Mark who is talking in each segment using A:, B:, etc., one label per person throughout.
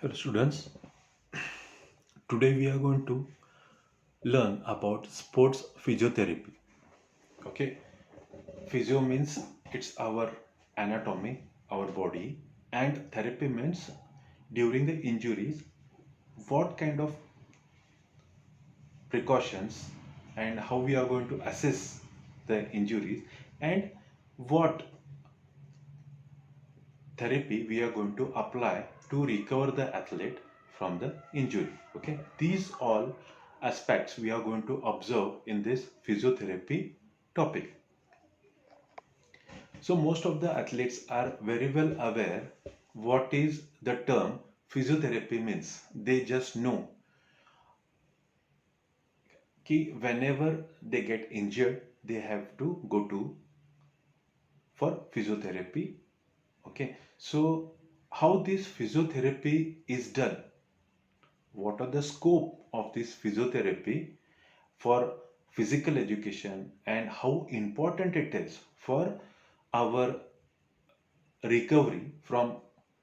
A: Hello students, today we are going to learn about sports physiotherapy. Okay, physio means it's our anatomy, our body, and therapy means during the injuries, what kind of precautions and how we are going to assess the injuries and what therapy we are going to apply to recover the athlete from the injury. Okay, these all aspects we are going to observe in this physiotherapy topic. So most of the athletes are very well aware what is the term physiotherapy means. They just know कि whenever they get injured they have to go to for physiotherapy. Okay, so how this physiotherapy is done, what are the scope of this physiotherapy for physical education, and how important it is for our recovery from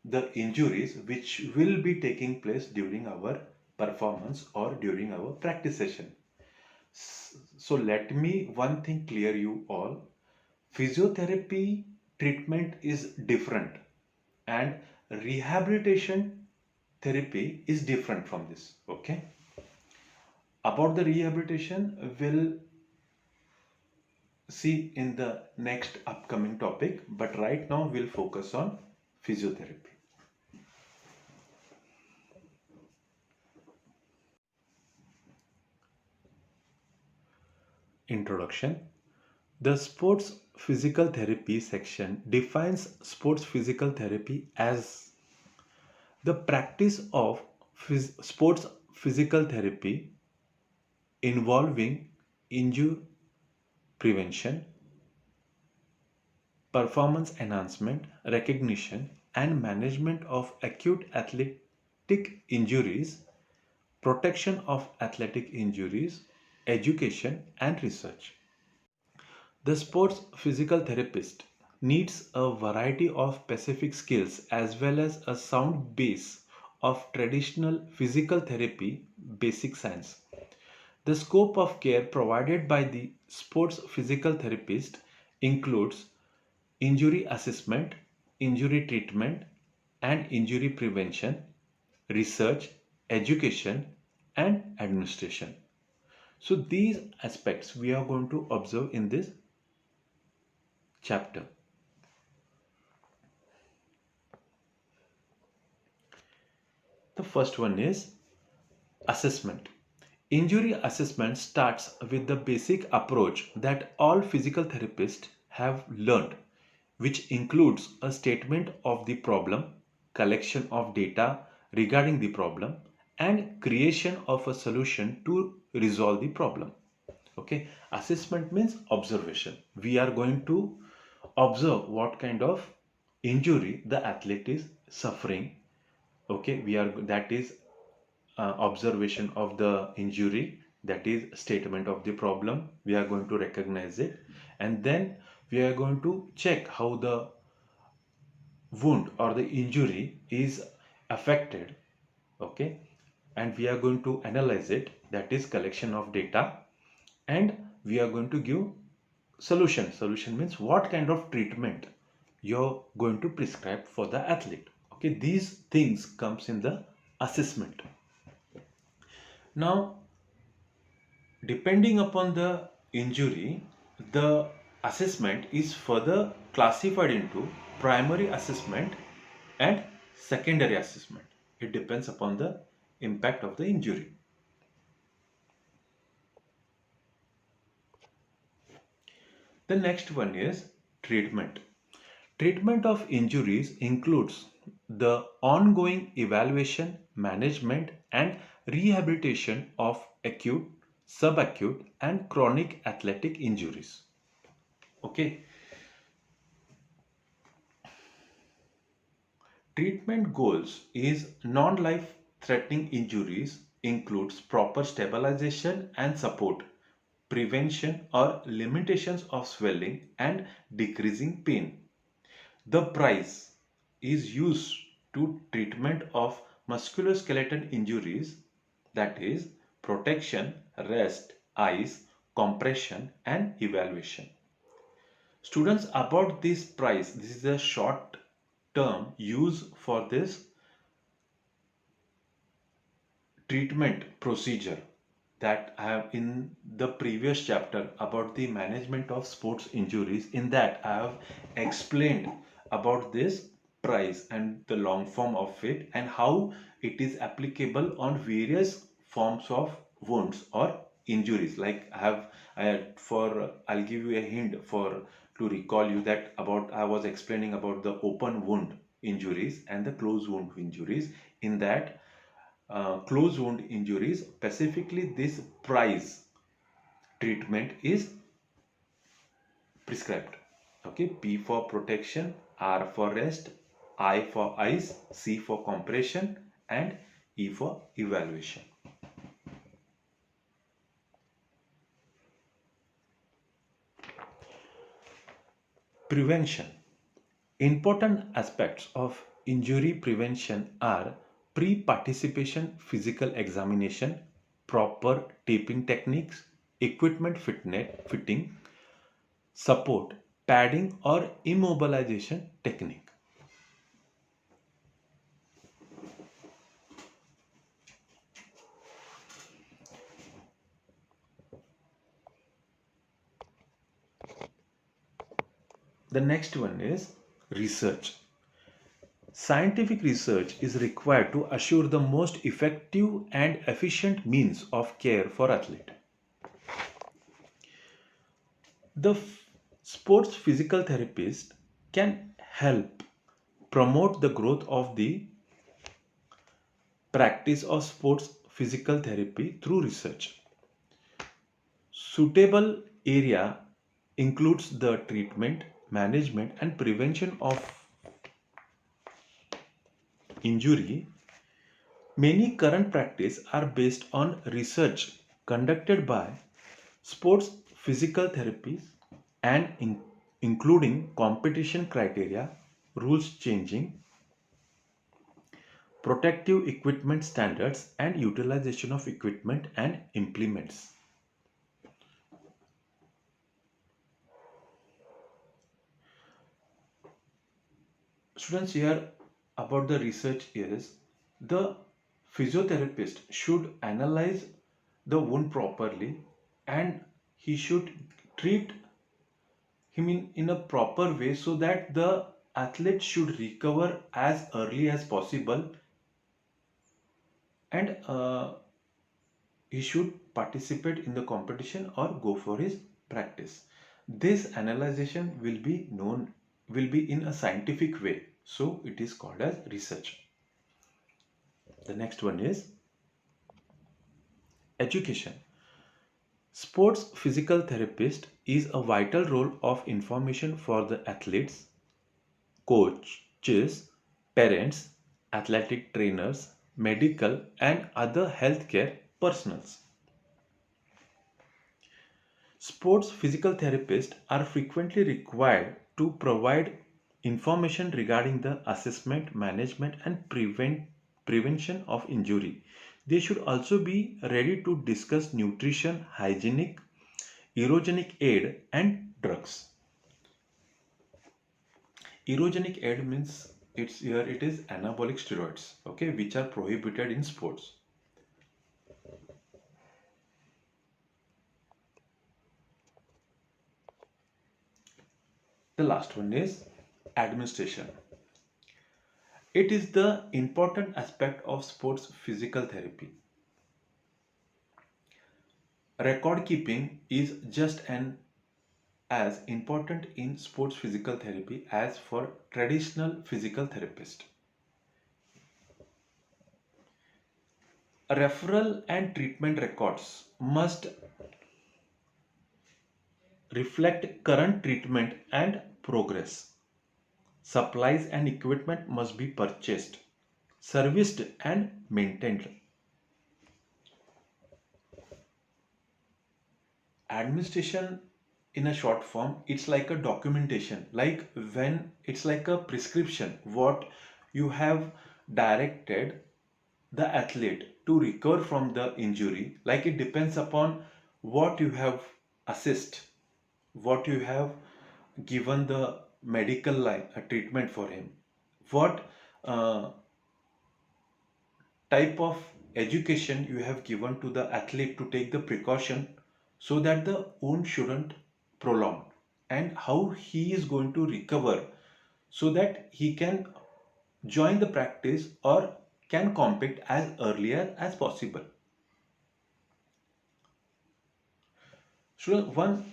A: the injuries which will be taking place during our performance or during our practice session. So let me one thing clear you all. Physiotherapy treatment is different and rehabilitation therapy is different from this. Okay, about the rehabilitation we'll see in the next upcoming topic, but right now we'll focus on physiotherapy. Introduction. The sports physical therapy section defines sports physical therapy as the practice of sports physical therapy involving injury prevention, performance enhancement, recognition, and management of acute athletic injuries, protection of athletic injuries, education, and research. The sports physical therapist needs a variety of specific skills as well as a sound base of traditional physical therapy basic science. The scope of care provided by the sports physical therapist includes injury assessment, injury treatment, and injury prevention, research, education, and administration. So these aspects we are going to observe in this chapter. The first one is assessment. Injury assessment starts with the basic approach that all physical therapists have learned, which includes a statement of the problem, collection of data regarding the problem, and creation of a solution to resolve the problem. Okay, assessment means observation. We are going to observe what kind of injury the athlete is suffering. Okay, we are that is observation of the injury, that is statement of the problem. We are going to recognize it, and then we are going to check how the wound or the injury is affected. Okay, and we are going to analyze it, that is collection of data, and we are going to give solution means what kind of treatment you're going to prescribe for the athlete. Okay, these things comes in the assessment. Now, depending upon the injury, the assessment is further classified into primary assessment and secondary assessment. It depends upon the impact of the injury. The next one is treatment. Treatment of injuries includes the ongoing evaluation, management, and rehabilitation of acute, subacute, and chronic athletic injuries. Okay, treatment goals is non-life threatening injuries includes proper stabilization and support, prevention or limitations of swelling and decreasing pain. The price is used to treatment of musculoskeletal injuries, that is protection, rest, ice, compression and evaluation. Students, about this price, this is a short term use for this treatment procedure that I have in the previous chapter about the management of sports injuries. In that, I have explained about this price and the long form of it and how it is applicable on various forms of wounds or injuries. Like I'll give you a hint for to recall you that about I was explaining about the open wound injuries and the closed wound injuries. In that closed wound injuries, specifically this price treatment is prescribed. Okay, P for protection, R for rest, I for ice, C for compression, and E for evaluation. Prevention. Important aspects of injury prevention are pre-participation physical examination, proper taping techniques, equipment fitting, support, padding or immobilization technique. The next one is research. Scientific research is required to assure the most effective and efficient means of care for athlete. The sports physical therapist can help promote the growth of the practice of sports physical therapy through research. Suitable area includes the treatment, management and prevention of injury. Many current practice are based on research conducted by sports physical therapies and including competition criteria, rules changing, protective equipment standards and utilization of equipment and implements. Students, here about the research is the physiotherapist should analyze the wound properly and he should treat him in a proper way so that the athlete should recover as early as possible and he should participate in the competition or go for his practice. This analyzation will be in a scientific way, so it is called as research. The next one is education. Sports physical therapist is a vital role of information for the athletes, coaches, parents, athletic trainers, medical and other healthcare personnels. Sports physical therapists are frequently required to provide information regarding the assessment, management, and prevention of injury. They should also be ready to discuss nutrition, hygienic, erogenic aid, and drugs. Erogenic aid means it is anabolic steroids, okay, which are prohibited in sports. The last one is administration. It is the important aspect of sports physical therapy. Record keeping is just as important in sports physical therapy as for traditional physical therapist. Referral and treatment records must reflect current treatment and progress. Supplies and equipment must be purchased, serviced and maintained. Administration in a short form, it's like a documentation, like when it's like a prescription what you have directed the athlete to recover from the injury, like it depends upon what you have assessed, what you have given the medical line a treatment for him, what uh, type of education you have given to the athlete to take the precaution so that the wound shouldn't prolong, and how he is going to recover so that he can join the practice or can compete as earlier as possible. So one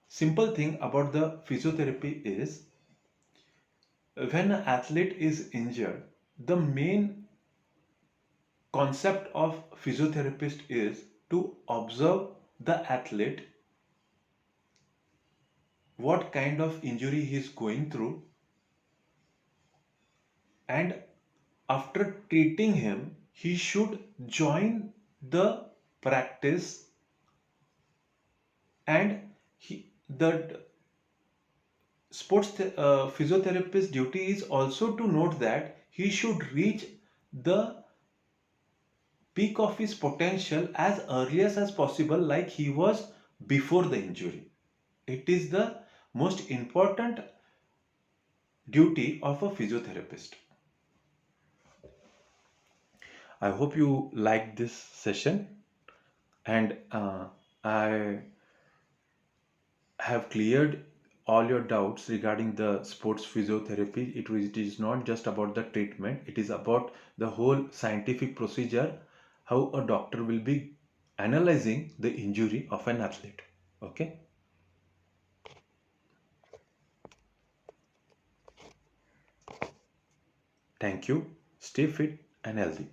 A: simple thing about the physiotherapy is when an athlete is injured, the main concept of physiotherapist is to observe the athlete, what kind of injury he is going through, and after treating him he should join the practice, and the physiotherapist duty is also to note that he should reach the peak of his potential as early as possible, like he was before the injury. It is the most important duty of a physiotherapist. I hope you liked this session, and I have cleared all your doubts regarding the sports physiotherapy. It is not just about the treatment, it is about the whole scientific procedure, how a doctor will be analyzing the injury of an athlete. Okay, thank you. Stay fit and healthy.